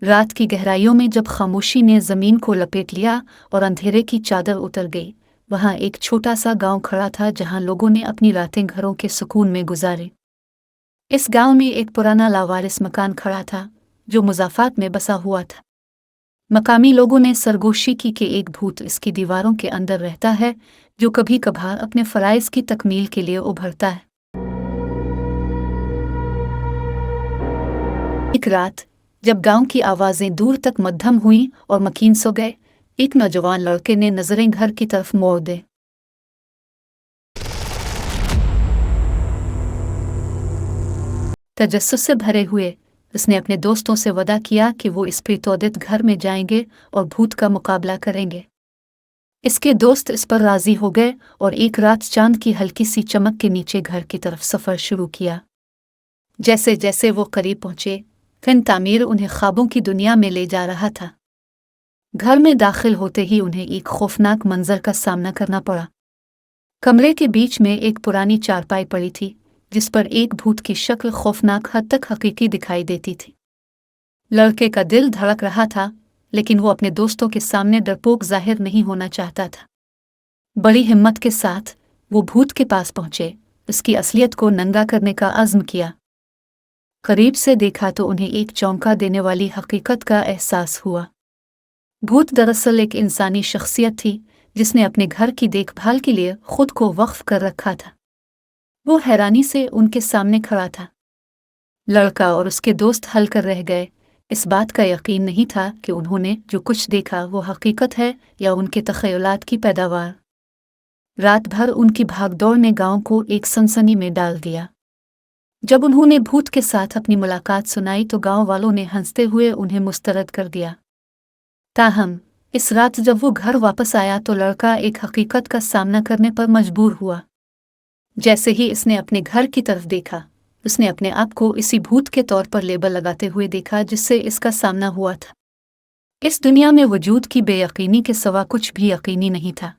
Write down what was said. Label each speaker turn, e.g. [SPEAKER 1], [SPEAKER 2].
[SPEAKER 1] रात की गहराइयों में जब खामोशी ने जमीन को लपेट लिया और अंधेरे की चादर उतर गई, वहां एक छोटा सा गांव खड़ा था जहां लोगों ने अपनी रातें घरों के सुकून में गुजारी। इस गांव में एक पुराना लावारिस मकान खड़ा था जो मुज़ाफ़ात में बसा हुआ था। मकामी लोगों ने सरगोशी की कि एक भूत इसकी दीवारों के अंदर रहता है जो कभी कभार अपने फ़राइज़ की तकमील के लिए उभरता है। एक रात जब गांव की आवाज़ें दूर तक मद्धम हुईं और मकीन सो गए, एक नौजवान लड़के ने नजरें घर की तरफ मोड़ दी। तजस्सुस से भरे हुए उसने अपने दोस्तों से वादा किया कि वो इस प्रेतोदित घर में जाएंगे और भूत का मुकाबला करेंगे। इसके दोस्त इस पर राजी हो गए और एक रात चांद की हल्की सी चमक के नीचे घर की तरफ सफ़र शुरू किया। जैसे जैसे वो करीब पहुंचे, फिन तामीर उन्हें ख्वाबों की दुनिया में ले जा रहा था। घर में दाखिल होते ही उन्हें एक खौफनाक मंजर का सामना करना पड़ा। कमरे के बीच में एक पुरानी चारपाई पड़ी थी जिस पर एक भूत की शक्ल खौफनाक हद तक हकीकी दिखाई देती थी। लड़के का दिल धड़क रहा था, लेकिन वो अपने दोस्तों के सामने डरपोक जाहिर नहीं होना चाहता था। बड़ी हिम्मत के साथ वो भूत के पास पहुंचे, उसकी असलियत को नंगा करने का अज़्म किया। करीब से देखा तो उन्हें एक चौंका देने वाली हकीकत का एहसास हुआ। भूत दरअसल एक इंसानी शख्सियत थी जिसने अपने घर की देखभाल के लिए खुद को वक्फ कर रखा था। वो हैरानी से उनके सामने खड़ा था। लड़का और उसके दोस्त हल कर रह गए। इस बात का यकीन नहीं था कि उन्होंने जो कुछ देखा वो हकीकत है या उनके तख़य्युलात की पैदावार। रात भर उनकी भागदौड़ ने गांव को एक सनसनी में डाल दिया। जब उन्होंने भूत के साथ अपनी मुलाकात सुनाई तो गांव वालों ने हंसते हुए उन्हें मुस्तरद कर दिया। ताहम इस रात जब वो घर वापस आया तो लड़का एक हकीकत का सामना करने पर मजबूर हुआ। जैसे ही इसने अपने घर की तरफ देखा, उसने अपने आप को इसी भूत के तौर पर लेबल लगाते हुए देखा जिससे इसका सामना हुआ था। इस दुनिया में वजूद की बेयकीनी के सिवा कुछ भी यकीनी नहीं था।